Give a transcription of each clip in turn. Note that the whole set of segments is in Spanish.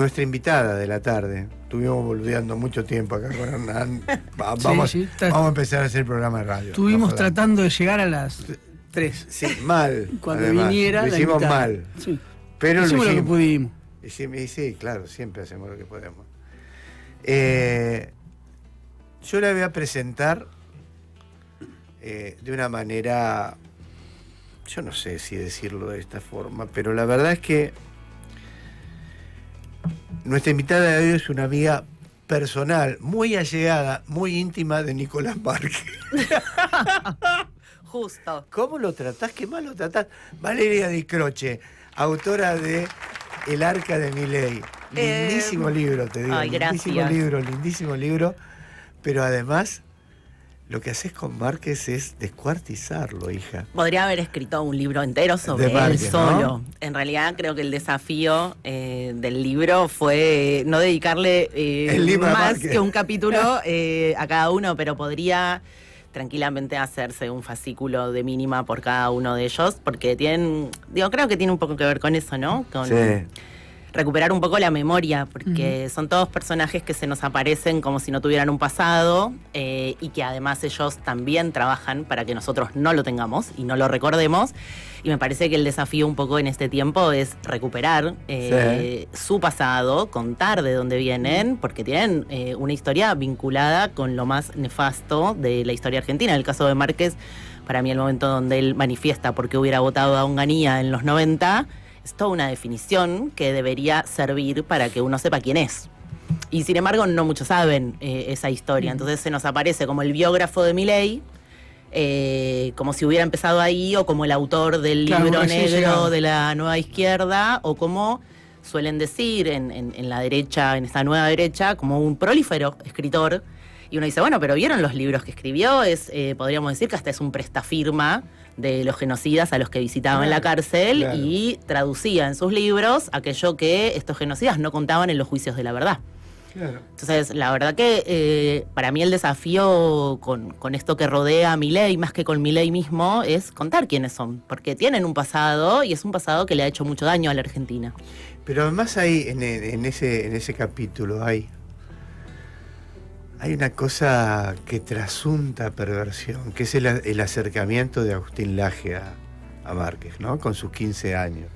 Nuestra invitada de la tarde. Estuvimos volviendo mucho tiempo acá con Hernán. Vamos a empezar a hacer el programa de radio. Estuvimos tratando de llegar a las 3. Sí, mal. Cuando además, viniera. Lo hicimos mal. Sí. Pero hicimos lo que pudimos. Sí, claro, siempre hacemos lo que podemos. Yo la voy a presentar de una manera, yo no sé si decirlo de esta forma, pero la verdad es que nuestra invitada de hoy es una amiga personal, muy allegada, muy íntima de Nicolás Márquez. Justo. ¿Cómo lo tratás? ¿Qué mal lo tratás? Valeria Di Croce, autora de El Arca de Milei. Lindísimo libro, te digo. Ay, lindísimo libro. Pero además, lo que haces con Márquez es descuartizarlo, hija. Podría haber escrito un libro entero sobre él Márquez, solo. ¿no? En realidad creo que el desafío del libro fue no dedicarle más que un capítulo a cada uno, pero podría tranquilamente hacerse un fascículo de mínima por cada uno de ellos, porque creo que tiene un poco que ver con eso, ¿no? Con recuperar un poco la memoria, porque son todos personajes que se nos aparecen como si no tuvieran un pasado, y que además ellos también trabajan para que nosotros no lo tengamos y no lo recordemos. Y me parece que el desafío un poco en este tiempo es recuperar su pasado, contar de dónde vienen, porque tienen una historia vinculada con lo más nefasto de la historia argentina. En el caso de Márquez, para mí el momento donde él manifiesta por qué hubiera votado a Onganía en los 90... es toda una definición que debería servir para que uno sepa quién es. Y sin embargo, no muchos saben esa historia. Entonces se nos aparece como el biógrafo de Milei, como si hubiera empezado ahí, o como el autor del libro negro de la nueva izquierda, o como suelen decir en la derecha, en esta nueva derecha, como un prolífero escritor. Y uno dice, bueno, pero ¿vieron los libros que escribió? Podríamos decir que hasta es un prestafirma de los genocidas a los que visitaban la cárcel, y traducía en sus libros aquello que estos genocidas no contaban en los juicios de la verdad. Claro. Entonces, la verdad que para mí el desafío con esto que rodea a Milei, más que con Milei mismo, es contar quiénes son, porque tienen un pasado, y es un pasado que le ha hecho mucho daño a la Argentina. Pero además hay en ese capítulo hay una cosa que trasunta perversión, que es el acercamiento de Agustín Laje a Márquez, ¿no? Con sus 15 años.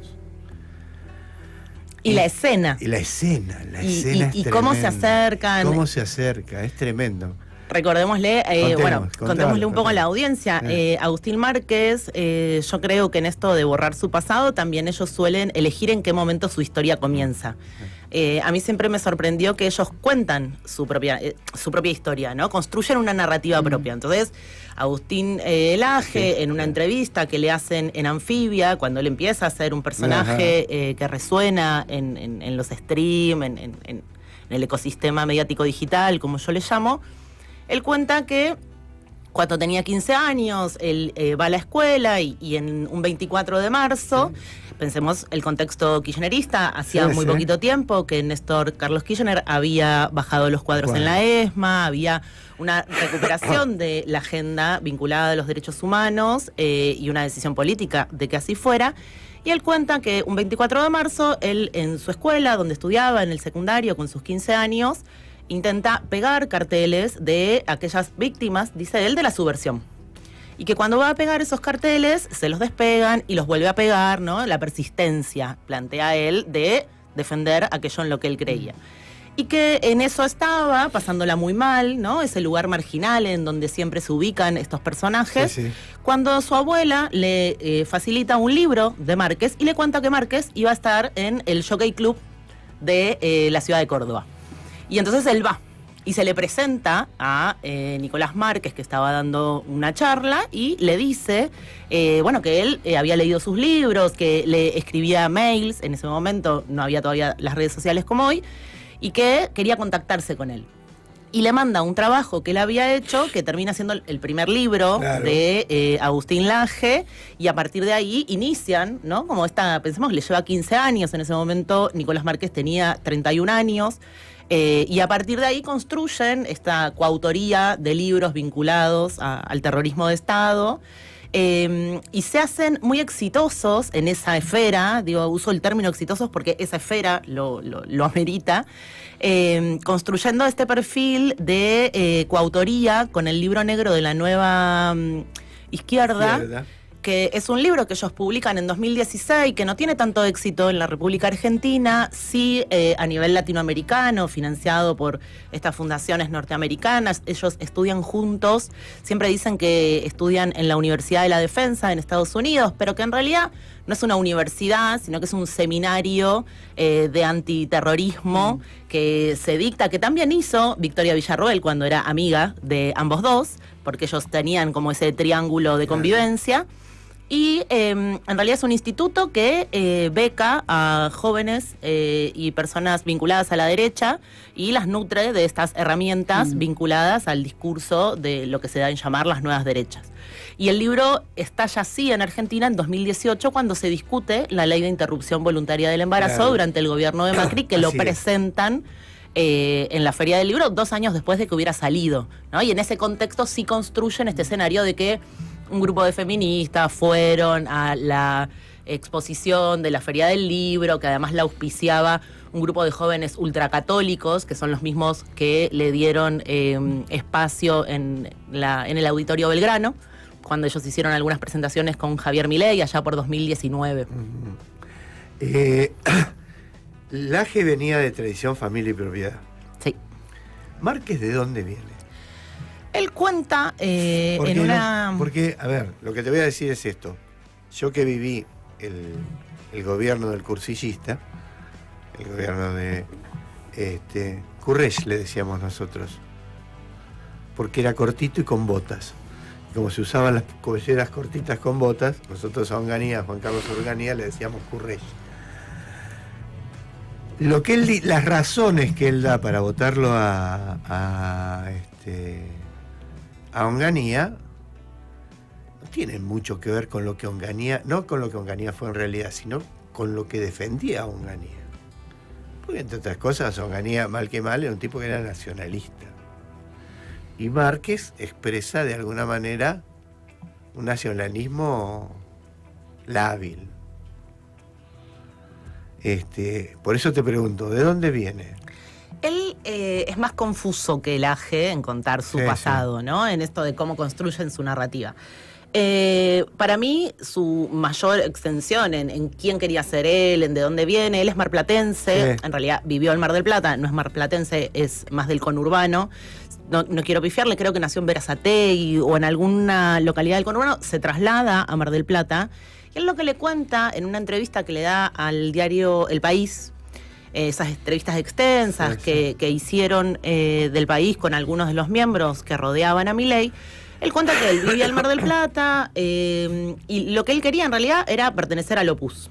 Y la escena. Y la escena es tremenda. Y cómo se acercan. Cómo se acerca, es tremendo. Recordémosle, contémosle un poco a la audiencia. Agustín Márquez, yo creo que en esto de borrar su pasado, también ellos suelen elegir en qué momento su historia comienza. A mí siempre me sorprendió que ellos cuentan su propia historia, ¿no? Construyen una narrativa propia. Entonces, Agustín Laje, en una entrevista que le hacen en Anfibia, cuando él empieza a ser un personaje que resuena en los streams, en el ecosistema mediático digital, como yo le llamo, él cuenta que cuando tenía 15 años, él va a la escuela y en un 24 de marzo, pensemos el contexto kirchnerista, hacía muy poquito tiempo que Néstor Carlos Kirchner había bajado los cuadros en la ESMA, había una recuperación de la agenda vinculada a los derechos humanos y una decisión política de que así fuera. Y él cuenta que un 24 de marzo, él en su escuela, donde estudiaba, en el secundario, con sus 15 años, intenta pegar carteles de aquellas víctimas, dice él, de la subversión. Y que cuando va a pegar esos carteles, se los despegan y los vuelve a pegar, ¿no? La persistencia, plantea él, de defender aquello en lo que él creía. Y que en eso estaba, pasándola muy mal, ¿no? Ese lugar marginal en donde siempre se ubican estos personajes, cuando su abuela le facilita un libro de Márquez y le cuenta que Márquez iba a estar en el Jockey Club de la ciudad de Córdoba. Y entonces él va y se le presenta a Nicolás Márquez, que estaba dando una charla, y le dice, que él había leído sus libros, que le escribía mails, en ese momento no había todavía las redes sociales como hoy, y que quería contactarse con él. Y le manda un trabajo que él había hecho, que termina siendo el primer libro de Agustín Laje, y a partir de ahí inician, ¿no? Como pensemos que le lleva 15 años, en ese momento Nicolás Márquez tenía 31 años, y a partir de ahí construyen esta coautoría de libros vinculados al terrorismo de Estado, y se hacen muy exitosos en esa esfera, digo, uso el término exitosos porque esa esfera lo amerita, construyendo este perfil de coautoría con el libro negro de la nueva izquierda, que es un libro que ellos publican en 2016, que no tiene tanto éxito en la República Argentina, sí a nivel latinoamericano, financiado por estas fundaciones norteamericanas. Ellos estudian juntos, siempre dicen que estudian en la Universidad de la Defensa en Estados Unidos, pero que en realidad no es una universidad, sino que es un seminario de antiterrorismo que se dicta, que también hizo Victoria Villarroel cuando era amiga de ambos dos, porque ellos tenían como ese triángulo de convivencia. Y en realidad es un instituto que beca a jóvenes y personas vinculadas a la derecha y las nutre de estas herramientas vinculadas al discurso de lo que se da en llamar las nuevas derechas. Y el libro estalla así en Argentina en 2018 cuando se discute la ley de interrupción voluntaria del embarazo durante el gobierno de Macri, que lo presentan en la Feria del Libro 2 años después de que hubiera salido, ¿no? Y en ese contexto sí construyen este escenario de que un grupo de feministas fueron a la exposición de la Feria del Libro, que además la auspiciaba un grupo de jóvenes ultracatólicos, que son los mismos que le dieron espacio en el Auditorio Belgrano, cuando ellos hicieron algunas presentaciones con Javier Milei, allá por 2019. Laje venía de tradición, familia y propiedad. Sí. ¿Márquez de dónde viene? Él cuenta en una... Porque, a ver, lo que te voy a decir es esto. Yo que viví el gobierno del cursillista, el gobierno de Currech, le decíamos nosotros, porque era cortito y con botas. Como se usaban las colleras cortitas con botas, nosotros a Onganía, Juan Carlos Onganía, le decíamos Currech. Las razones que él da para votarlo a Onganía no tienen mucho que ver con lo que Onganía, no con lo que Onganía fue en realidad, sino con lo que defendía a Onganía. Porque entre otras cosas, Onganía, mal que mal, era un tipo que era nacionalista. Y Márquez expresa de alguna manera un nacionalismo lábil. Por eso te pregunto, ¿de dónde viene? Él es más confuso que Laje en contar su pasado, ¿no? En esto de cómo construyen su narrativa. Para mí, su mayor extensión en quién quería ser él, en de dónde viene, él es marplatense, en realidad vivió en Mar del Plata, no es marplatense, es más del conurbano. No quiero pifiarle, creo que nació en Berazategui o en alguna localidad del conurbano, se traslada a Mar del Plata. Y él lo que le cuenta en una entrevista que le da al diario El País, esas entrevistas extensas que hicieron del País con algunos de los miembros que rodeaban a Milei, él cuenta que él vivía en Mar del Plata y lo que él quería en realidad era pertenecer al Opus.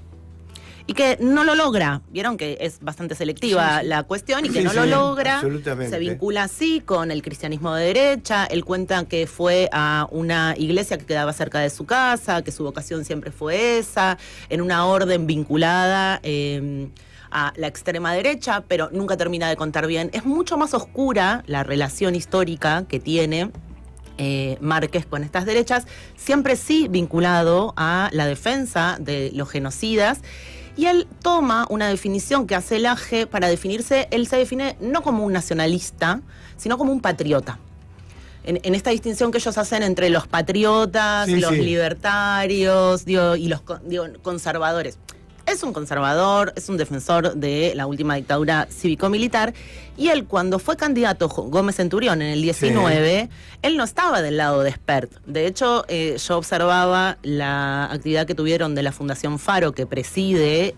Y que no lo logra, vieron que es bastante selectiva la cuestión y que no lo logra, se vincula así con el cristianismo de derecha. Él cuenta que fue a una iglesia que quedaba cerca de su casa, que su vocación siempre fue esa, en una orden vinculada a la extrema derecha, pero nunca termina de contar bien. Es mucho más oscura la relación histórica que tiene Márquez con estas derechas, siempre sí vinculado a la defensa de los genocidas. Y él toma una definición que hace Laje para definirse, él se define no como un nacionalista, sino como un patriota. En esta distinción que ellos hacen entre los patriotas, los libertarios y los conservadores. Es un conservador, es un defensor de la última dictadura cívico-militar, y él cuando fue candidato Gómez Centurión en el 19, él no estaba del lado de Espert. De hecho, yo observaba la actividad que tuvieron de la Fundación Faro, que preside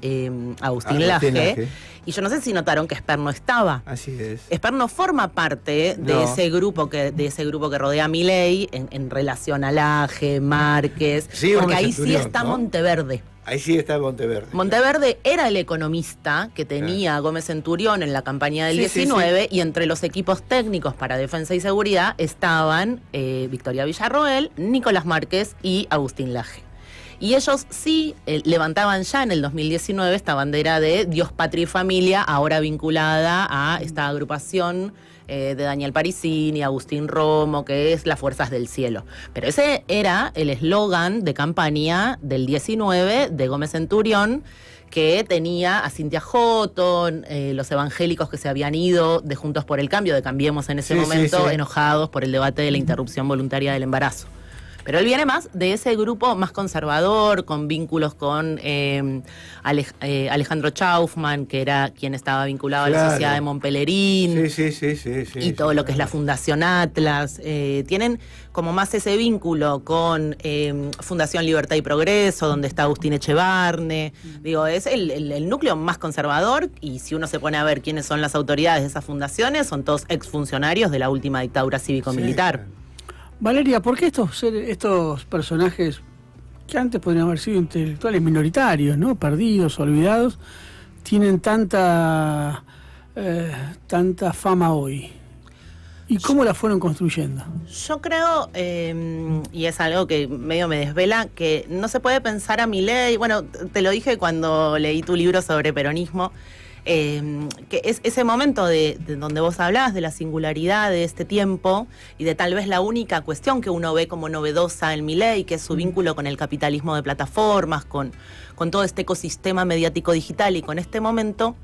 Agustín Laje, y yo no sé si notaron que Espert no estaba. Así es. Espert no forma parte de ese grupo que rodea a Milei en relación a Laje, Márquez, porque ahí sí está Monteverde. Ahí sí está Monteverde. Monteverde era el economista que tenía Gómez Centurión en la campaña del 19, y entre los equipos técnicos para defensa y seguridad estaban Victoria Villarroel, Nicolás Márquez y Agustín Laje. Y ellos sí levantaban ya en el 2019 esta bandera de Dios, Patria y Familia, ahora vinculada a esta agrupación de Daniel Parisini, Agustín Romo, que es las Fuerzas del Cielo. Pero ese era el eslogan de campaña del 19 de Gómez Centurión, que tenía a Cynthia Houghton, los evangélicos que se habían ido de Juntos por el Cambio, de Cambiemos en ese momento, enojados por el debate de la interrupción voluntaria del embarazo. Pero él viene más de ese grupo más conservador, con vínculos con Alejandro Chaufman, que era quien estaba vinculado a la Sociedad de Montpellerín. Y todo lo que es la Fundación Atlas. Tienen como más ese vínculo con Fundación Libertad y Progreso, donde está Agustín Echevarne. Digo, es el núcleo más conservador, y si uno se pone a ver quiénes son las autoridades de esas fundaciones, son todos exfuncionarios de la última dictadura cívico-militar. Valeria, ¿por qué estos personajes que antes podrían haber sido intelectuales minoritarios, ¿no? Perdidos, olvidados, tienen tanta fama hoy? ¿Y cómo la fueron construyendo? Yo creo, y es algo que medio me desvela, que no se puede pensar a Milei. Bueno, te lo dije cuando leí tu libro sobre peronismo, que es ese momento de donde vos hablás de la singularidad de este tiempo y de tal vez la única cuestión que uno ve como novedosa en Milei, que es su vínculo con el capitalismo de plataformas, con todo este ecosistema mediático digital, y con este momento,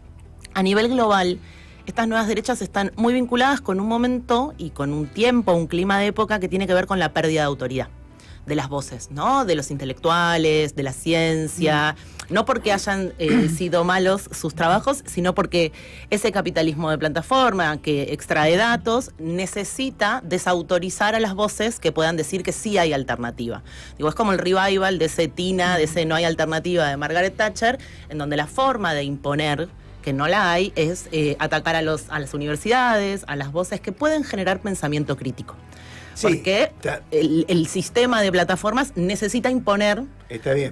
a nivel global, estas nuevas derechas están muy vinculadas con un momento y con un tiempo, un clima de época que tiene que ver con la pérdida de autoridad de las voces, ¿no? De los intelectuales, de la ciencia, no porque hayan sido malos sus trabajos, sino porque ese capitalismo de plataforma que extrae datos necesita desautorizar a las voces que puedan decir que sí hay alternativa. Digo, es como el revival de ese Tina, de ese No hay alternativa de Margaret Thatcher, en donde la forma de imponer que no la hay es atacar a las universidades, a las voces que pueden generar pensamiento crítico. Porque el sistema de plataformas necesita imponer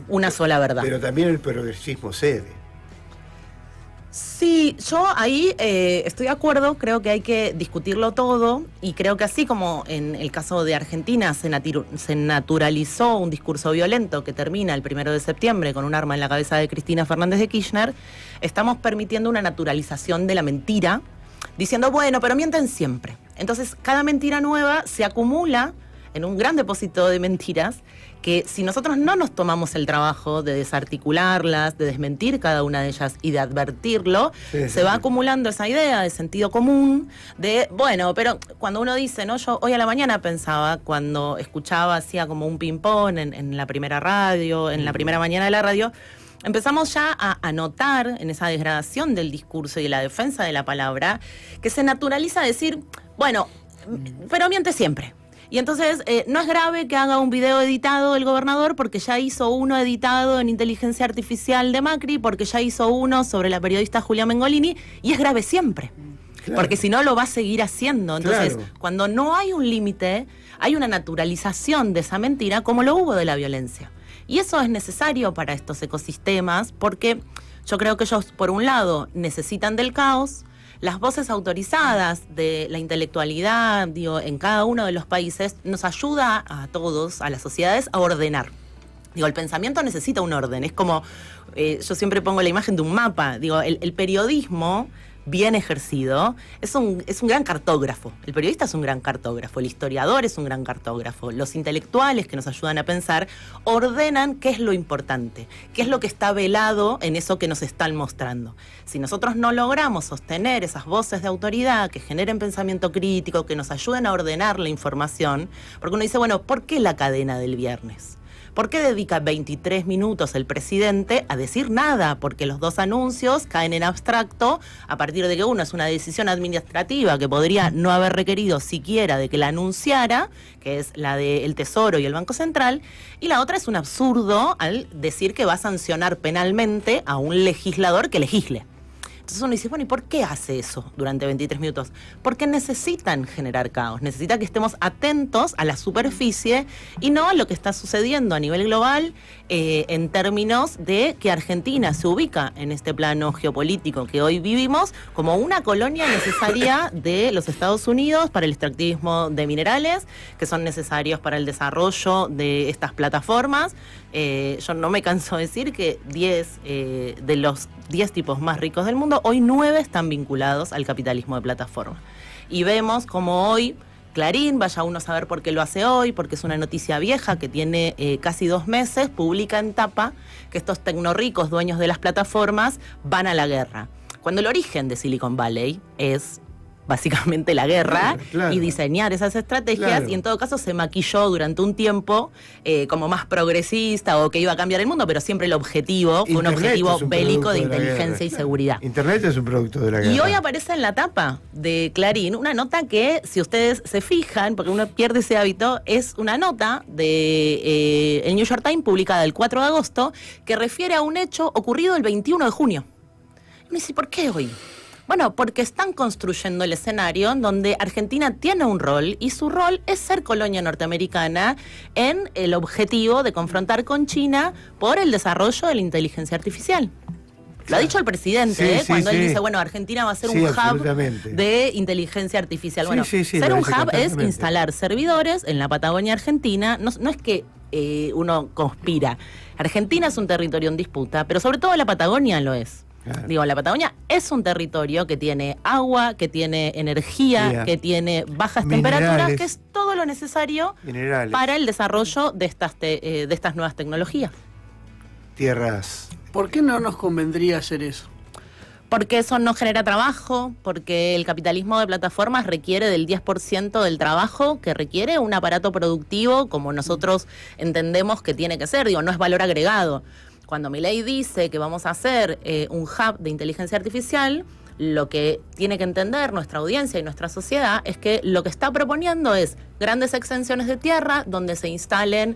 una sola verdad. Pero también el progresismo cede. Sí, yo ahí estoy de acuerdo, creo que hay que discutirlo todo, y creo que así como en el caso de Argentina se naturalizó un discurso violento que termina el 1 de septiembre con un arma en la cabeza de Cristina Fernández de Kirchner, estamos permitiendo una naturalización de la mentira, diciendo, bueno, pero mienten siempre. Entonces, cada mentira nueva se acumula en un gran depósito de mentiras que, si nosotros no nos tomamos el trabajo de desarticularlas, de desmentir cada una de ellas y de advertirlo, se va acumulando esa idea de sentido común, de, bueno, pero cuando uno dice, ¿no? Yo hoy a la mañana pensaba, cuando escuchaba, hacía como un ping-pong en la primera radio, en la primera mañana de la radio, empezamos ya a notar en esa degradación del discurso y de la defensa de la palabra que se naturaliza decir, bueno, pero miente siempre. Y entonces no es grave que haga un video editado el gobernador porque ya hizo uno editado en inteligencia artificial de Macri, porque ya hizo uno sobre la periodista Julia Mengolini, y es grave siempre. Claro. Porque si no lo va a seguir haciendo. Entonces, cuando no hay un límite, hay una naturalización de esa mentira, como lo hubo de la violencia. Y eso es necesario para estos ecosistemas, porque yo creo que ellos, por un lado, necesitan del caos. Las voces autorizadas de la intelectualidad, digo, en cada uno de los países, nos ayuda a todos, a las sociedades, a ordenar. Digo, el pensamiento necesita un orden. Es como, yo siempre pongo la imagen de un mapa. Digo, el periodismo bien ejercido es un gran cartógrafo. El periodista es un gran cartógrafo, el historiador es un gran cartógrafo. Los intelectuales que nos ayudan a pensar ordenan qué es lo importante, qué es lo que está velado en eso que nos están mostrando. Si nosotros no logramos sostener esas voces de autoridad que generen pensamiento crítico, que nos ayuden a ordenar la información, porque uno dice, bueno, ¿por qué la cadena del viernes? ¿Por qué dedica 23 minutos el presidente a decir nada? Porque los dos anuncios caen en abstracto a partir de que uno es una decisión administrativa que podría no haber requerido siquiera de que la anunciara, que es la del Tesoro y el Banco Central, y la otra es un absurdo al decir que va a sancionar penalmente a un legislador que legisle. Entonces uno dice, bueno, ¿y por qué hace eso durante 23 minutos? Porque necesitan generar caos, necesita que estemos atentos a la superficie y no a lo que está sucediendo a nivel global en términos de que Argentina se ubica en este plano geopolítico que hoy vivimos como una colonia necesaria de los Estados Unidos para el extractivismo de minerales, que son necesarios para el desarrollo de estas plataformas. Yo no me canso de decir que 10 de los 10 tipos más ricos del mundo, hoy 9 están vinculados al capitalismo de plataforma. Y vemos como hoy Clarín, vaya uno a saber por qué lo hace hoy, porque es una noticia vieja que tiene casi 2 meses, publica en tapa que estos tecnorricos dueños de las plataformas van a la guerra. Cuando el origen de Silicon Valley es básicamente la guerra, claro. Y diseñar esas estrategias, claro. Y en todo caso se maquilló durante un tiempo como más progresista o que iba a cambiar el mundo, pero siempre el objetivo fue un objetivo bélico de inteligencia y seguridad. Internet es un producto de la guerra. Y hoy aparece en la tapa de Clarín una nota que, si ustedes se fijan, porque uno pierde ese hábito, es una nota de el New York Times publicada el 4 de agosto que refiere a un hecho ocurrido el 21 de junio. Y me dice, ¿por qué hoy? Bueno, porque están construyendo el escenario donde Argentina tiene un rol y su rol es ser colonia norteamericana en el objetivo de confrontar con China por el desarrollo de la inteligencia artificial. Lo ha dicho el presidente, cuando él dice, bueno, Argentina va a ser un hub de inteligencia artificial. Bueno, ser un hub es instalar servidores en la Patagonia Argentina. No es que uno conspira. Argentina es un territorio en disputa, pero sobre todo la Patagonia lo es. Claro. Digo, la Patagonia es un territorio que tiene agua, que tiene energía, que tiene bajas temperaturas, que es todo lo necesario para el desarrollo de estas nuevas tecnologías. Tierras. ¿Por qué no nos convendría hacer eso? Porque eso no genera trabajo, porque el capitalismo de plataformas requiere del 10% del trabajo que requiere un aparato productivo como nosotros entendemos que tiene que ser. Digo, no es valor agregado. Cuando Milei dice que vamos a hacer un hub de inteligencia artificial, lo que tiene que entender nuestra audiencia y nuestra sociedad es que lo que está proponiendo es grandes extensiones de tierra donde se instalen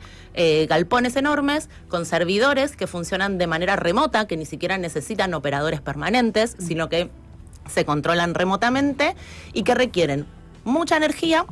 galpones enormes con servidores que funcionan de manera remota, que ni siquiera necesitan operadores permanentes, sino que se controlan remotamente y que requieren mucha energía.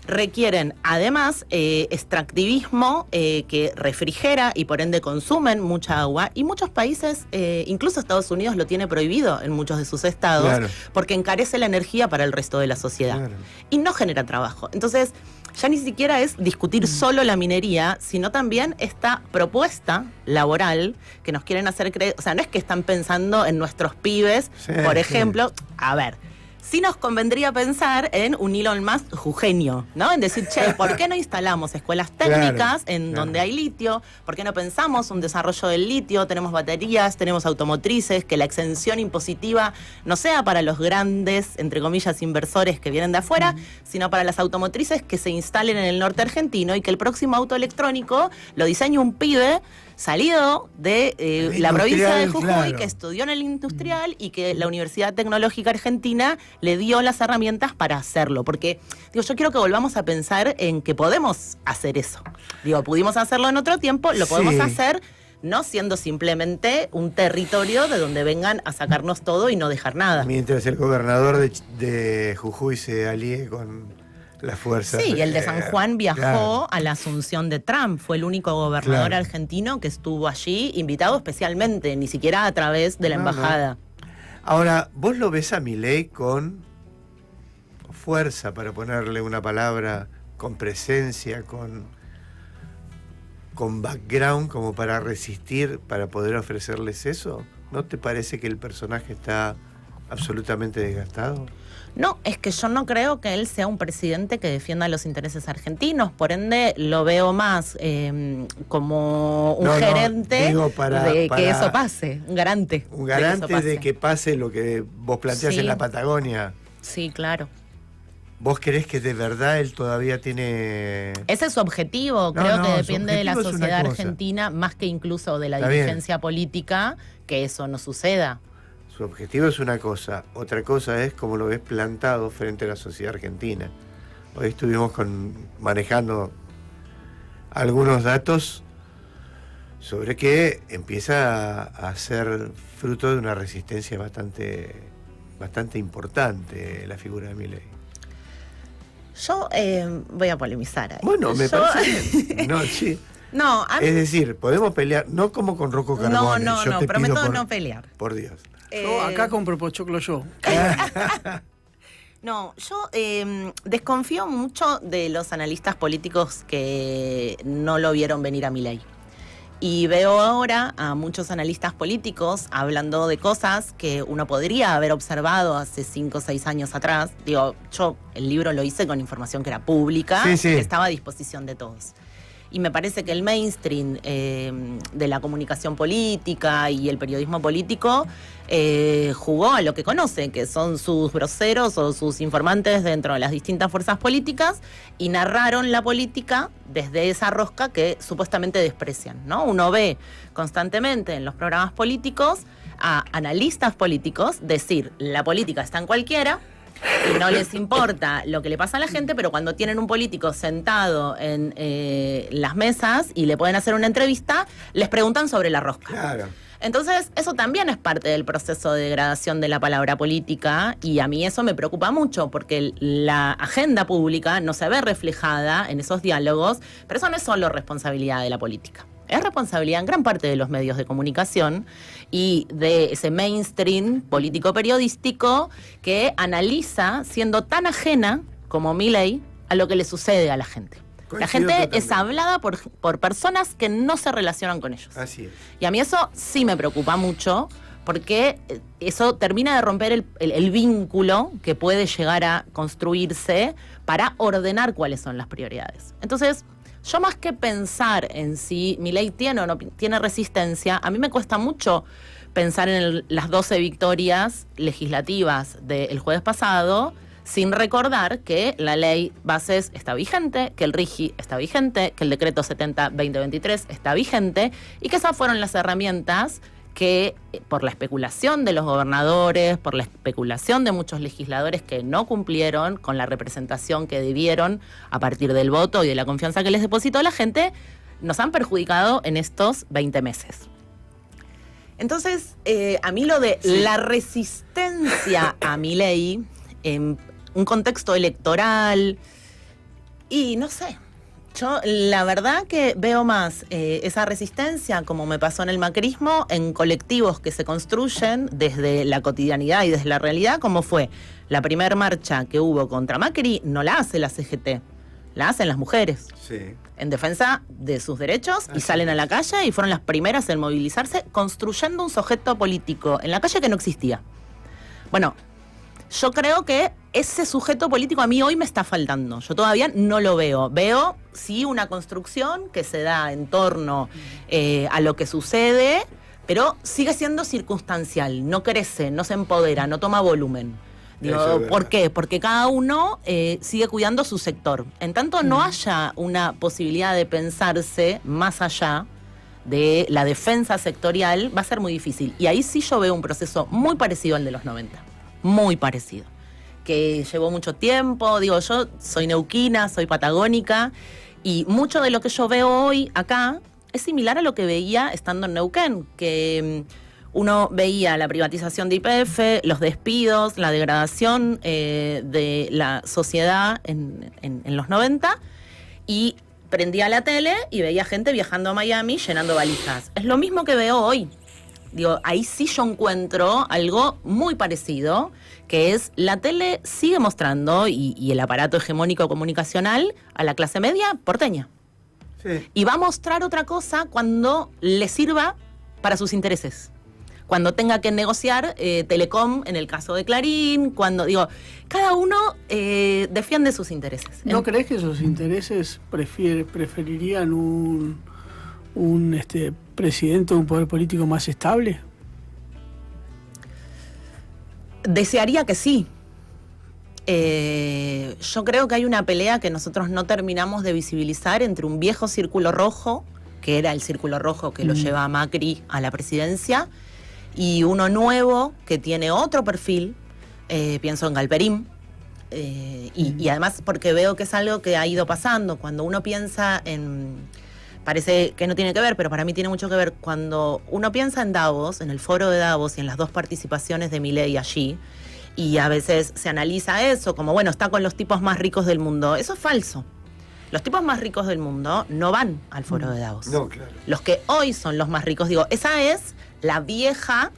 Requieren además extractivismo que refrigera y por ende consumen mucha agua, y muchos países, incluso Estados Unidos lo tiene prohibido en muchos de sus estados, porque encarece la energía para el resto de la sociedad y no genera trabajo. Entonces ya ni siquiera es discutir solo la minería, sino también esta propuesta laboral que nos quieren hacer creer. O sea, no es que están pensando en nuestros pibes, por ejemplo. A ver, sí nos convendría pensar en un Elon Musk jujeño, ¿no? En decir, che, ¿por qué no instalamos escuelas técnicas donde hay litio? ¿Por qué no pensamos un desarrollo del litio? Tenemos baterías, tenemos automotrices, que la exención impositiva no sea para los grandes, entre comillas, inversores que vienen de afuera, sino para las automotrices que se instalen en el norte argentino y que el próximo auto electrónico lo diseñe un pibe salido de la provincia de Jujuy, que estudió en el industrial y que la Universidad Tecnológica Argentina le dio las herramientas para hacerlo. Porque, digo, yo quiero que volvamos a pensar en que podemos hacer eso. Digo, pudimos hacerlo en otro tiempo, lo podemos hacer no siendo simplemente un territorio de donde vengan a sacarnos todo y no dejar nada. Mientras el gobernador de Jujuy se alíe con las fuerzas. Sí, y el de San Juan viajó a la asunción de Trump. Fue el único gobernador argentino que estuvo allí, invitado especialmente, ni siquiera a través de la embajada. Ahora, ¿vos lo ves a Milei con fuerza, para ponerle una palabra, con presencia, con background como para resistir, para poder ofrecerles eso? ¿No te parece que el personaje está absolutamente desgastado? No, es que yo no creo que él sea un presidente que defienda los intereses argentinos, por ende lo veo más como un gerente de que eso pase, un garante. Un garante de que pase lo que vos planteás en la Patagonia. Sí, claro. ¿Vos creés que de verdad él todavía tiene...? Ese es su objetivo, creo que depende de la sociedad argentina, más que incluso de la dirigencia política, que eso no suceda. Su objetivo es una cosa, otra cosa es cómo lo ves plantado frente a la sociedad argentina. Hoy estuvimos manejando algunos datos sobre que empieza a ser fruto de una resistencia bastante importante la figura de Milei. Yo voy a polemizar ahí. Bueno, me parece bien. No, sí. No, es decir, podemos pelear, no como con Rocco Carbone. No, prometo no pelear. Por Dios. Yo acá compro pochoclo yo. No, yo desconfío mucho de los analistas políticos que no lo vieron venir a Milei. Y veo ahora a muchos analistas políticos hablando de cosas que uno podría haber observado hace 5 o 6 años atrás. Digo, yo el libro lo hice con información que era pública, que estaba a disposición de todos. Y me parece que el mainstream de la comunicación política y el periodismo político jugó a lo que conoce, que son sus voceros o sus informantes dentro de las distintas fuerzas políticas, y narraron la política desde esa rosca que supuestamente desprecian, ¿no? Uno ve constantemente en los programas políticos a analistas políticos decir la política está en cualquiera, y no les importa lo que le pasa a la gente, pero cuando tienen un político sentado en las mesas y le pueden hacer una entrevista, les preguntan sobre la rosca. Claro. Entonces, eso también es parte del proceso de degradación de la palabra política, y a mí eso me preocupa mucho, porque la agenda pública no se ve reflejada en esos diálogos, pero eso no es solo responsabilidad de la política. Es responsabilidad en gran parte de los medios de comunicación y de ese mainstream político-periodístico que analiza, siendo tan ajena como Milei, a lo que le sucede a la gente. La gente es hablada por personas que no se relacionan con ellos. Así es. Y a mí eso sí me preocupa mucho, porque eso termina de romper el vínculo que puede llegar a construirse para ordenar cuáles son las prioridades. Entonces, yo más que pensar en si Milei tiene o no tiene resistencia, a mí me cuesta mucho pensar en las 12 victorias legislativas del jueves pasado sin recordar que la ley bases está vigente, que el RIGI está vigente, que el decreto 70-2023 está vigente, y que esas fueron las herramientas que, por la especulación de los gobernadores, por la especulación de muchos legisladores que no cumplieron con la representación que debieron a partir del voto y de la confianza que les depositó la gente, nos han perjudicado en estos 20 meses. Entonces, a mí lo de la resistencia a Milei en un contexto electoral, y no sé, yo la verdad que veo más esa resistencia, como me pasó en el macrismo, en colectivos que se construyen desde la cotidianidad y desde la realidad, como fue la primera marcha que hubo contra Macri. No la hace la CGT, la hacen las mujeres, sí, en defensa de sus derechos, y salen a la calle y fueron las primeras en movilizarse, construyendo un sujeto político en la calle que no existía. Bueno, yo creo que ese sujeto político a mí hoy me está faltando. Yo todavía no lo veo. Veo, sí, una construcción que se da en torno a lo que sucede, pero sigue siendo circunstancial. No crece, no se empodera, no toma volumen. Digo, ¿por qué? Porque cada uno sigue cuidando su sector. En tanto no haya una posibilidad de pensarse más allá de la defensa sectorial, va a ser muy difícil. Y ahí sí yo veo un proceso muy parecido al de los 90. Muy parecido, que llevó mucho tiempo. Digo, yo soy neuquina, soy patagónica, y mucho de lo que yo veo hoy acá es similar a lo que veía estando en Neuquén, que uno veía la privatización de YPF, los despidos, la degradación de la sociedad en los 90, y prendía la tele y veía gente viajando a Miami llenando valijas. Es lo mismo que veo hoy. Digo, ahí sí yo encuentro algo muy parecido, que es la tele sigue mostrando, y el aparato hegemónico comunicacional, a la clase media porteña. Sí. Y va a mostrar otra cosa cuando le sirva para sus intereses. Cuando tenga que negociar Telecom en el caso de Clarín, cuando, digo, cada uno defiende sus intereses. ¿No crees que esos intereses preferirían un presidente de un poder político más estable? Desearía que sí. Yo creo que hay una pelea que nosotros no terminamos de visibilizar entre un viejo círculo rojo, que era el círculo rojo que lo lleva a Macri a la presidencia, y uno nuevo que tiene otro perfil, pienso en Galperín, y además porque veo que es algo que ha ido pasando. Cuando uno piensa en parece que no tiene que ver, pero para mí tiene mucho que ver. Cuando uno piensa en Davos, en el foro de Davos y en las 2 participaciones de Milei allí, y a veces se analiza eso como, bueno, está con los tipos más ricos del mundo. Eso es falso. Los tipos más ricos del mundo no van al foro de Davos. No, claro. Los que hoy son los más ricos, digo, esa es la vieja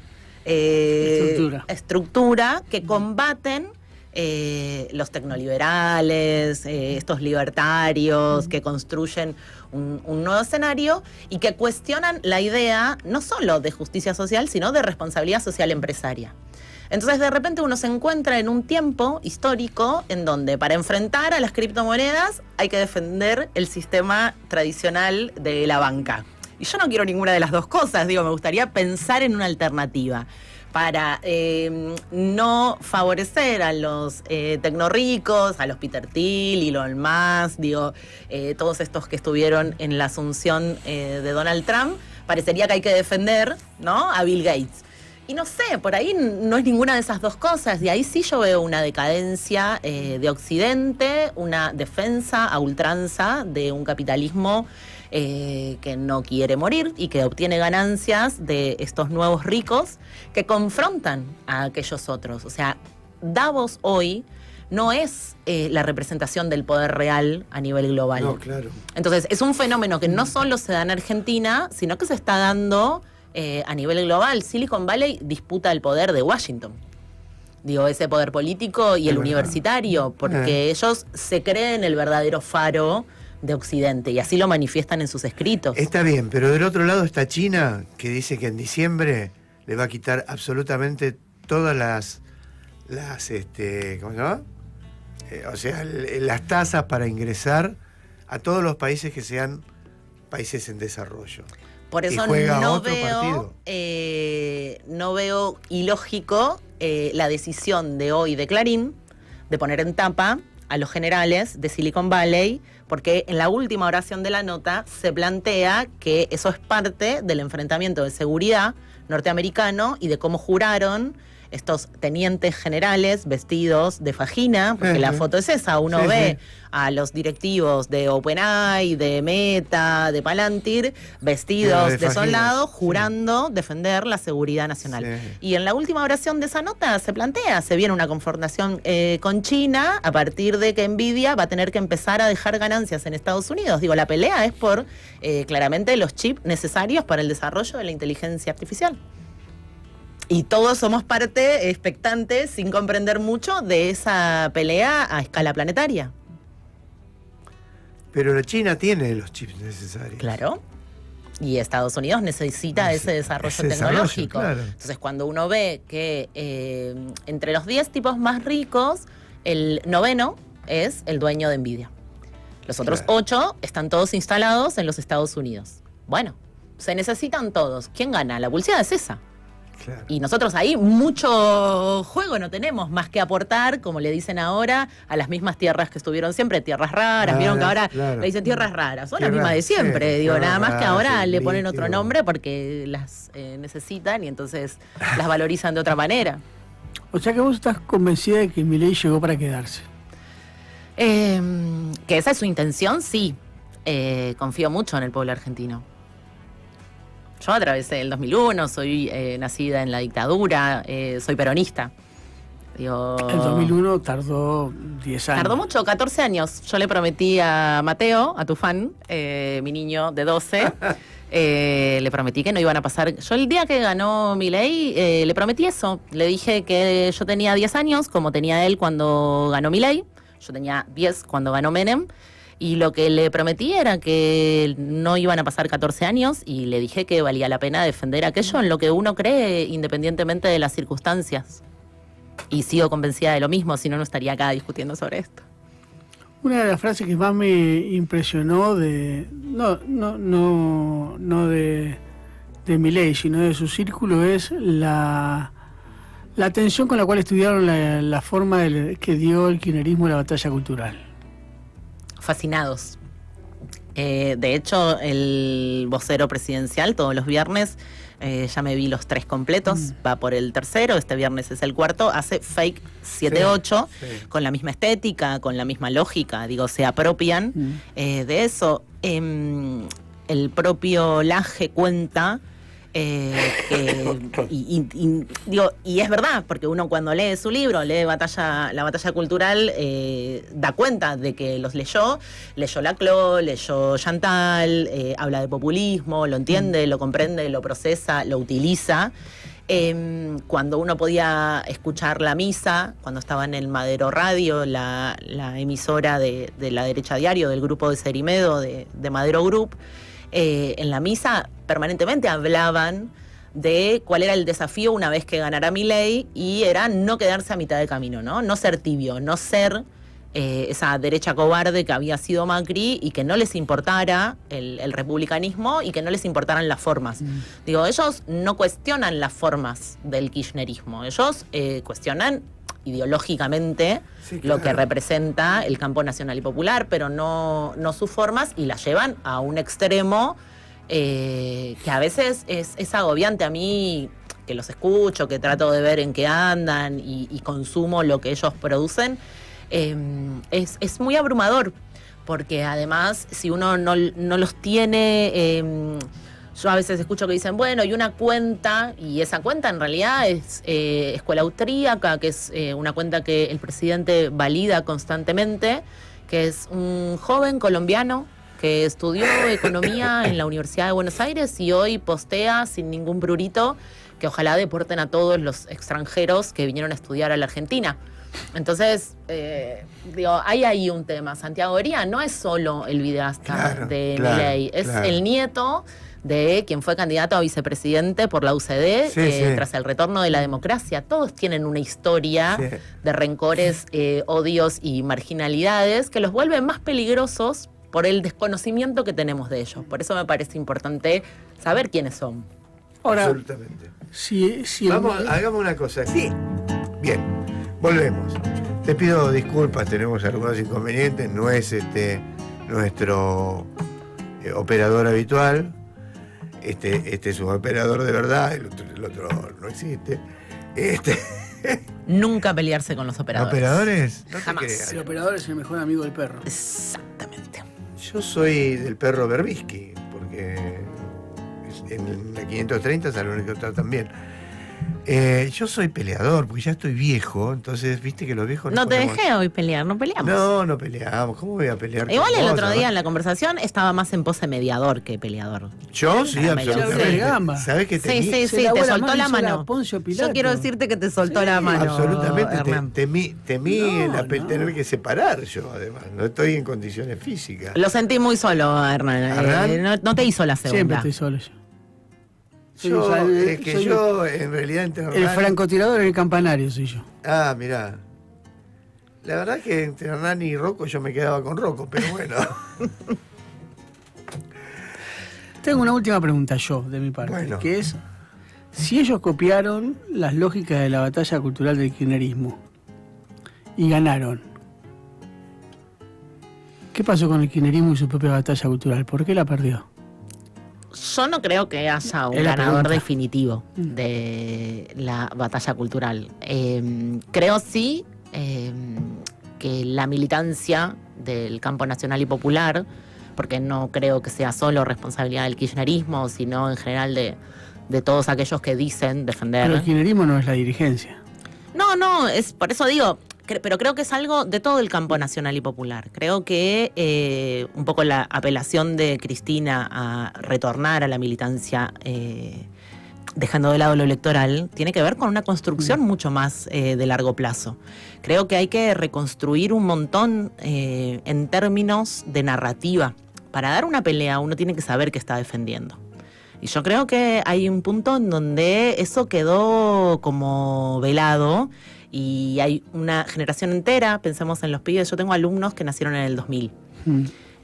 estructura que combaten los tecnoliberales, estos libertarios que construyen un nuevo escenario y que cuestionan la idea no solo de justicia social, sino de responsabilidad social empresaria. Entonces, de repente uno se encuentra en un tiempo histórico en donde para enfrentar a las criptomonedas hay que defender el sistema tradicional de la banca. Y yo no quiero ninguna de las 2 cosas, digo, me gustaría pensar en una alternativa para no favorecer a los tecnorricos, a los Peter Thiel, Elon Musk, digo, todos estos que estuvieron en la asunción de Donald Trump. Parecería que hay que defender, ¿no?, a Bill Gates. Y no sé, por ahí no es ninguna de esas 2 cosas. Y ahí sí yo veo una decadencia de Occidente, una defensa a ultranza de un capitalismo que no quiere morir y que obtiene ganancias de estos nuevos ricos que confrontan a aquellos otros. O sea, Davos hoy no es la representación del poder real a nivel global. No, claro. Entonces, es un fenómeno que no solo se da en Argentina, sino que se está dando a nivel global. Silicon Valley disputa el poder de Washington. Digo, ese poder político y el universitario, porque ellos se creen el verdadero faro de Occidente y así lo manifiestan en sus escritos. Está bien, pero del otro lado está China, que dice que en diciembre le va a quitar absolutamente todas las ¿cómo se llama? O sea, las tasas para ingresar a todos los países que sean países en desarrollo. Por eso no veo ilógico la decisión de hoy de Clarín de poner en tapa a los generales de Silicon Valley, porque en la última oración de la nota se plantea que eso es parte del enfrentamiento de seguridad norteamericano y de cómo juraron estos tenientes generales vestidos de fajina, porque la foto es esa, uno ve a los directivos de OpenAI, de Meta, de Palantir, vestidos de soldado, jurando defender la seguridad nacional. Y en la última oración de esa nota se plantea, se viene una confrontación con China a partir de que Nvidia va a tener que empezar a dejar ganancias en Estados Unidos. Digo, la pelea es por claramente los chips necesarios para el desarrollo de la inteligencia artificial. Y todos somos parte expectante, sin comprender mucho, de esa pelea a escala planetaria. Pero la China tiene los chips necesarios. Claro. Y Estados Unidos necesita ese desarrollo tecnológico. Claro. Entonces, cuando uno ve que entre los 10 tipos más ricos, el 9º es el dueño de Nvidia. Los otros 8 están todos instalados en los Estados Unidos. Bueno, se necesitan todos. ¿Quién gana? La pulseada es esa. Claro. Y nosotros ahí mucho juego no tenemos más que aportar, como le dicen ahora, a las mismas tierras que estuvieron siempre, tierras raras. Vieron que ahora le dicen tierras raras, son las mismas de siempre, digo, nada más que ahora le ponen otro nombre porque las necesitan y entonces las valorizan de otra manera. O sea que vos estás convencida de que Milei llegó para quedarse. Que esa es su intención, sí. Confío mucho en el pueblo argentino. Yo atravesé el 2001, soy nacida en la dictadura, soy peronista. Digo, el 2001 tardó 10 años. Tardó mucho, 14 años. Yo le prometí a Mateo, a tu fan, mi niño de 12, le prometí que no iban a pasar. Yo el día que ganó Milei, le prometí eso. Le dije que yo tenía 10 años, como tenía él cuando ganó Milei. Yo tenía 10 cuando ganó Menem. Y lo que le prometí era que no iban a pasar 14 años y le dije que valía la pena defender aquello en lo que uno cree independientemente de las circunstancias. Y sigo convencida de lo mismo, si no, no estaría acá discutiendo sobre esto. Una de las frases que más me impresionó de Milei, sino de su círculo, es la atención con la cual estudiaron la forma que dio el kirchnerismo a la batalla cultural. Fascinados. De hecho, el vocero presidencial todos los viernes, ya me vi los 3 completos, va por el tercero, este viernes es el 4, hace fake 7-8, con la misma estética, con la misma lógica, digo, se apropian de eso. el propio Laje cuenta y es verdad, porque uno cuando lee su libro, lee La batalla cultural, da cuenta de que los leyó Laclau, leyó Chantal, habla de populismo, lo entiende, lo comprende, lo procesa, lo utiliza. Cuando uno podía escuchar la misa, cuando estaba en el Madero Radio, la emisora de la derecha diario, del grupo de Cerimedo, de Madero Group, en la misa permanentemente hablaban de cuál era el desafío una vez que ganara Milei, y era no quedarse a mitad de camino, no ser tibio, no ser esa derecha cobarde que había sido Macri, y que no les importara el republicanismo y que no les importaran las formas. Digo, ellos no cuestionan las formas del kirchnerismo, ellos cuestionan ideológicamente lo que representa el campo nacional y popular, pero no sus formas, y las llevan a un extremo que a veces es agobiante. A mí, que los escucho, que trato de ver en qué andan y consumo lo que ellos producen, es muy abrumador, porque además, si uno no los tiene... yo a veces escucho que dicen, bueno, y una cuenta, y esa cuenta en realidad es Escuela Austríaca, que es una cuenta que el presidente valida constantemente, que es un joven colombiano que estudió economía en la Universidad de Buenos Aires y hoy postea sin ningún prurito que ojalá deporten a todos los extranjeros que vinieron a estudiar a la Argentina. Entonces, hay ahí un tema. Santiago Bería no es solo el videasta de Milei, es el nieto de quien fue candidato a vicepresidente por la UCD tras el retorno de la democracia. Todos tienen una historia de rencores, odios y marginalidades que los vuelven más peligrosos por el desconocimiento que tenemos de ellos. Por eso me parece importante saber quiénes son. Ahora, absolutamente. Hagamos una cosa. Sí. Bien, volvemos. Te pido disculpas, tenemos algunos inconvenientes. No es nuestro operador habitual. Este es un operador de verdad, el otro no existe. Nunca pelearse con los operadores. ¿Operadores? No jamás. El operador es el mejor amigo del perro. Exactamente. Yo soy del perro Berbisky, porque en la 530 Salón Electoral también. Yo soy peleador, porque ya estoy viejo, entonces viste que los viejos... No te dejé hoy pelear, no peleamos. No peleamos, ¿cómo voy a pelear? Igual el otro día en la conversación estaba más en pose mediador que peleador. Yo sí, absolutamente. ¿Sabes qué temí? Sí, te soltó la mano. Yo quiero decirte que te soltó la mano. Absolutamente, temí tener que separar yo, además. No estoy en condiciones físicas. Lo sentí muy solo, Hernán. No te hizo la segunda. Siempre estoy solo yo. Yo en realidad entre Hernán... El francotirador en el campanario soy yo. Ah, mirá. La verdad que entre Hernán y Rocco yo me quedaba con Rocco, pero bueno. Tengo una última pregunta yo, de mi parte, que es, si ellos copiaron las lógicas de la batalla cultural del kirchnerismo y ganaron, ¿qué pasó con el kirchnerismo y su propia batalla cultural? ¿Por qué la perdió? Yo no creo que haya un ganador definitivo de la batalla cultural. Creo sí que la militancia del campo nacional y popular, porque no creo que sea solo responsabilidad del kirchnerismo, sino en general de todos aquellos que dicen defender... Pero el kirchnerismo no es la dirigencia. No, es por eso digo... Pero creo que es algo de todo el campo nacional y popular. Creo que un poco la apelación de Cristina a retornar a la militancia, dejando de lado lo electoral, tiene que ver con una construcción mucho más de largo plazo. Creo que hay que reconstruir un montón en términos de narrativa. Para dar una pelea uno tiene que saber qué está defendiendo. Y yo creo que hay un punto en donde eso quedó como velado. Y hay una generación entera, pensemos en los pibes, yo tengo alumnos que nacieron en el 2000,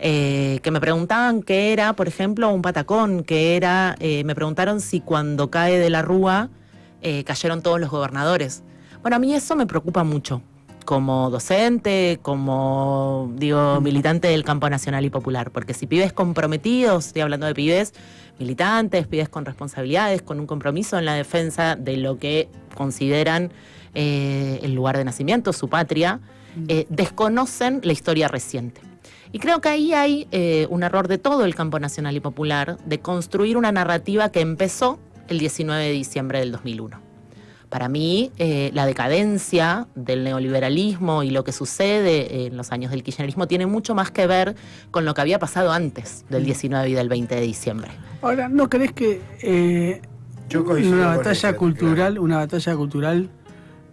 que me preguntaban qué era, por ejemplo, un patacón, me preguntaron si cuando cae de la Rúa cayeron todos los gobernadores. Bueno, a mí eso me preocupa mucho, como docente, como, militante del campo nacional y popular, porque si pibes comprometidos, estoy hablando de pibes militantes, pibes con responsabilidades, con un compromiso en la defensa de lo que consideran el lugar de nacimiento, su patria, desconocen la historia reciente. Y creo que ahí hay un error de todo el campo nacional y popular de construir una narrativa que empezó el 19 de diciembre del 2001. Para mí, la decadencia del neoliberalismo y lo que sucede en los años del kirchnerismo tiene mucho más que ver con lo que había pasado antes del 19 y del 20 de diciembre. Ahora, ¿no crees que una batalla cultural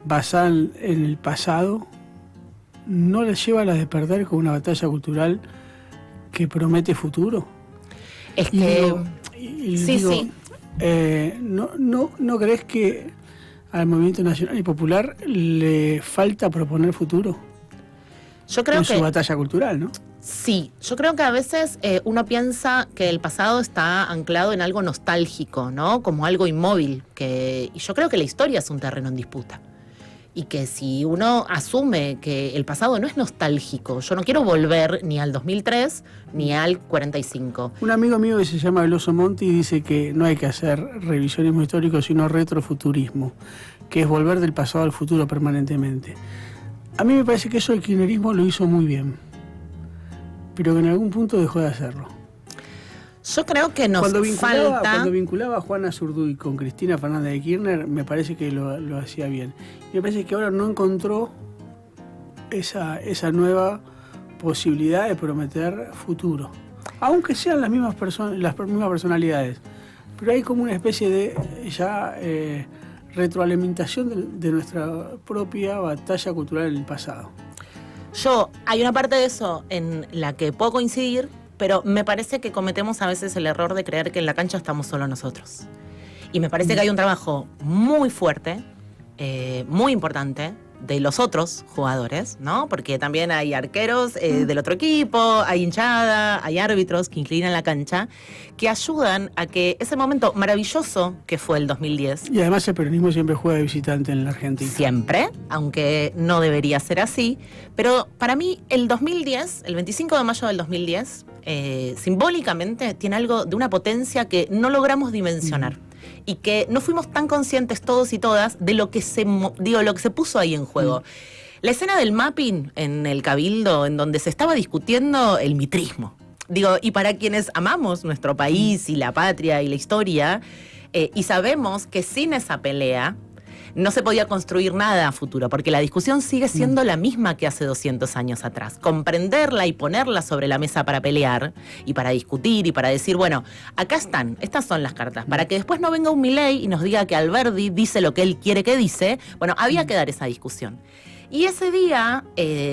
basada en el pasado no le lleva a la de perder con una batalla cultural que promete futuro? Es que... sí. ¿No crees que al movimiento nacional y popular le falta proponer futuro? Yo creo su batalla cultural, ¿no? Sí, yo creo que a veces uno piensa que el pasado está anclado en algo nostálgico, ¿no? Como algo inmóvil. Y yo creo que la historia es un terreno en disputa. Y que si uno asume que el pasado no es nostálgico, yo no quiero volver ni al 2003 ni al 45. Un amigo mío que se llama Veloso Monti dice que no hay que hacer revisionismo histórico, sino retrofuturismo, que es volver del pasado al futuro permanentemente. A mí me parece que eso el kirchnerismo lo hizo muy bien, pero que en algún punto dejó de hacerlo. Yo creo que cuando vinculaba a Juana Zurduy con Cristina Fernández de Kirchner, me parece que lo hacía bien. Y me parece que ahora no encontró esa nueva posibilidad de prometer futuro. Aunque sean las mismas personalidades. Pero hay como una especie de retroalimentación de nuestra propia batalla cultural en el pasado. Hay una parte de eso en la que puedo coincidir, pero me parece que cometemos a veces el error de creer que en la cancha estamos solo nosotros. Y me parece que hay un trabajo muy fuerte, muy importante, de los otros jugadores, ¿no? Porque también hay arqueros del otro equipo, hay hinchada, hay árbitros que inclinan la cancha, que ayudan a que ese momento maravilloso que fue el 2010... Y además el peronismo siempre juega de visitante en la Argentina. Siempre, aunque no debería ser así. Pero para mí el 2010, el 25 de mayo del 2010, simbólicamente tiene algo de una potencia que no logramos dimensionar. Y que no fuimos tan conscientes todos y todas de lo que se puso ahí en juego. La escena del mapping en el Cabildo, en donde se estaba discutiendo el mitrismo. Y para quienes amamos nuestro país y la patria y la historia, y sabemos que sin esa pelea no se podía construir nada a futuro, porque la discusión sigue siendo la misma que hace 200 años atrás. Comprenderla y ponerla sobre la mesa para pelear y para discutir y para decir, bueno, acá están, estas son las cartas, para que después no venga un Milei y nos diga que Alberdi dice lo que él quiere que dice. Bueno, había que dar esa discusión. Y ese día,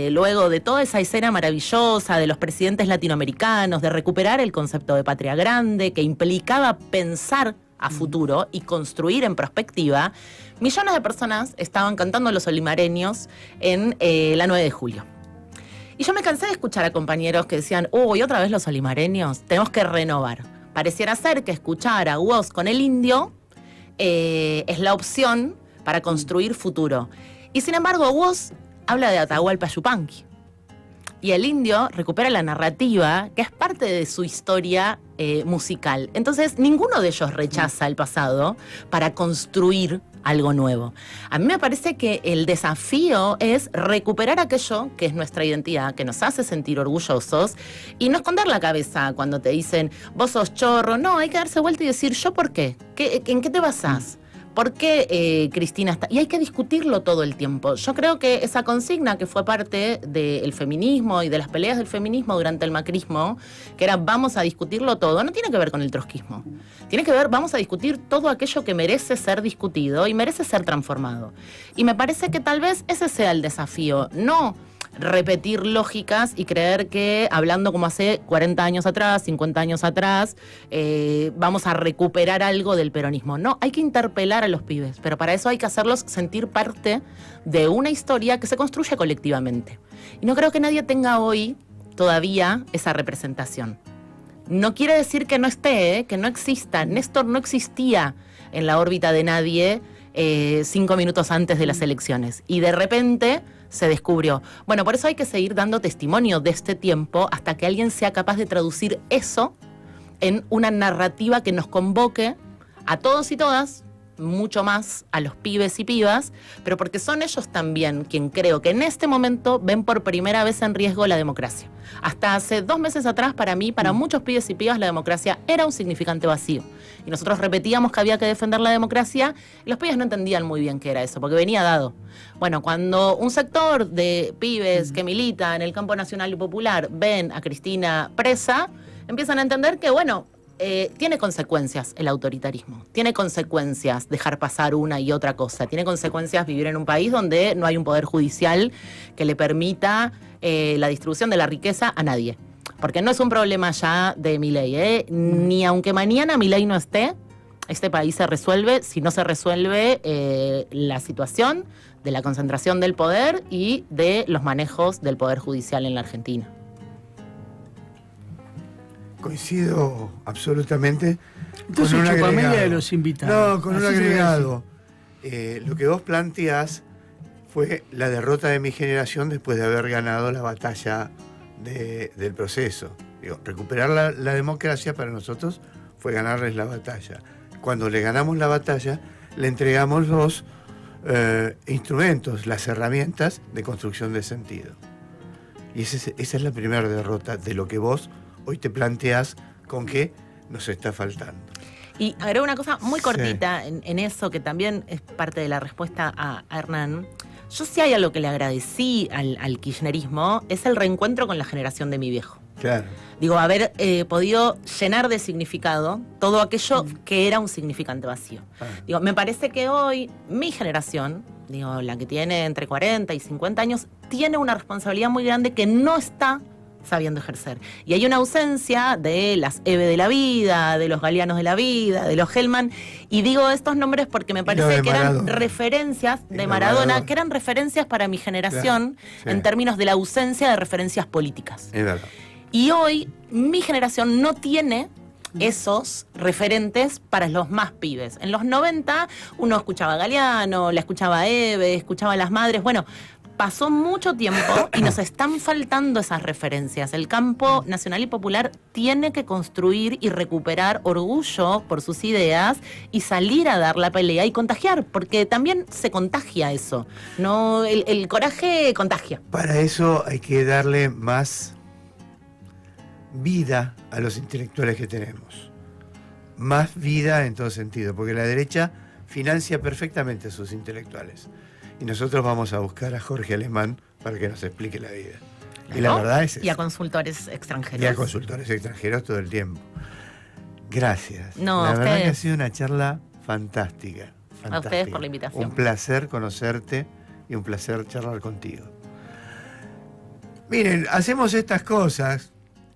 luego de toda esa escena maravillosa de los presidentes latinoamericanos, de recuperar el concepto de patria grande, que implicaba pensar a futuro y construir en perspectiva, millones de personas estaban cantando los olimareños en la 9 de julio. Y yo me cansé de escuchar a compañeros que decían, uy, otra vez los olimareños, tenemos que renovar. Pareciera ser que escuchar a Woz con el indio es la opción para construir futuro. Y sin embargo, Woz habla de Atahualpa Yupanqui. Y el indio recupera la narrativa que es parte de su historia musical. Entonces, ninguno de ellos rechaza el pasado para construir algo nuevo. A mí me parece que el desafío es recuperar aquello que es nuestra identidad, que nos hace sentir orgullosos y no esconder la cabeza cuando te dicen, vos sos chorro. No, hay que darse vuelta y decir, ¿yo por qué? ¿En qué te basás? ¿Por qué Cristina está? Y hay que discutirlo todo el tiempo. Yo creo que esa consigna que fue parte del feminismo y de las peleas del feminismo durante el macrismo, que era vamos a discutirlo todo, no tiene que ver con el trotskismo. Tiene que ver, vamos a discutir todo aquello que merece ser discutido y merece ser transformado. Y me parece que tal vez ese sea el desafío, no repetir lógicas y creer que hablando como hace 40 años atrás, 50 años atrás, vamos a recuperar algo del peronismo. No, hay que interpelar a los pibes, pero para eso hay que hacerlos sentir parte de una historia que se construye colectivamente. Y no creo que nadie tenga hoy todavía esa representación. No quiere decir que no esté, que no exista. Néstor no existía en la órbita de nadie 5 minutos antes de las elecciones. Y de repente se descubrió. Bueno, por eso hay que seguir dando testimonio de este tiempo hasta que alguien sea capaz de traducir eso en una narrativa que nos convoque a todos y todas mucho más a los pibes y pibas, pero porque son ellos también quien creo que en este momento ven por primera vez en riesgo la democracia. Hasta hace 2 meses atrás, para mí, para muchos pibes y pibas, la democracia era un significante vacío. Y nosotros repetíamos que había que defender la democracia, y los pibes no entendían muy bien qué era eso, porque venía dado. Bueno, cuando un sector de pibes que militan en el campo nacional y popular ven a Cristina presa, empiezan a entender que, bueno, tiene consecuencias el autoritarismo, tiene consecuencias dejar pasar una y otra cosa, tiene consecuencias vivir en un país donde no hay un poder judicial que le permita la distribución de la riqueza a nadie. Porque no es un problema ya de Milei, ni aunque mañana Milei no esté, este país se resuelve si no se resuelve la situación de la concentración del poder y de los manejos del poder judicial en la Argentina. Coincido absolutamente. Entonces, con un chupamela agregado de los invitados. No, con un agregado. Lo que vos planteás fue la derrota de mi generación después de haber ganado la batalla del proceso. Digo, recuperar la democracia para nosotros fue ganarles la batalla. Cuando le ganamos la batalla, le entregamos los instrumentos, las herramientas de construcción de sentido. Y esa es la primera derrota de lo que vos hoy te planteás con que nos está faltando. Y agrego una cosa muy cortita en eso, que también es parte de la respuesta a Hernán. Yo sí hay algo que le agradecí al kirchnerismo, es el reencuentro con la generación de mi viejo. Claro. Digo, haber podido llenar de significado todo aquello que era un significante vacío. Digo, me parece que hoy mi generación, digo, la que tiene entre 40 y 50 años, tiene una responsabilidad muy grande que no está sabiendo ejercer. Y hay una ausencia de las Eve de la vida, de los Galeanos de la vida, de los Hellman, y digo estos nombres porque me parece que eran referencias de Maradona, que eran referencias para mi generación, en términos de la ausencia de referencias políticas. Es verdad. Y hoy mi generación no tiene esos referentes para los más pibes. En los 90 uno escuchaba a Galeano, la escuchaba a Eve, escuchaba a las madres, bueno. Pasó mucho tiempo y nos están faltando esas referencias. El campo nacional y popular tiene que construir y recuperar orgullo por sus ideas y salir a dar la pelea y contagiar, porque también se contagia eso. No, el coraje contagia. Para eso hay que darle más vida a los intelectuales que tenemos. Más vida en todo sentido, porque la derecha financia perfectamente a sus intelectuales. Y nosotros vamos a buscar a Jorge Alemán para que nos explique la vida. Y la verdad es eso. Y a consultores extranjeros. Y a consultores extranjeros todo el tiempo. Gracias. No, la verdad que ha sido una charla fantástica. A ustedes por la invitación. Un placer conocerte y un placer charlar contigo. Miren, hacemos estas cosas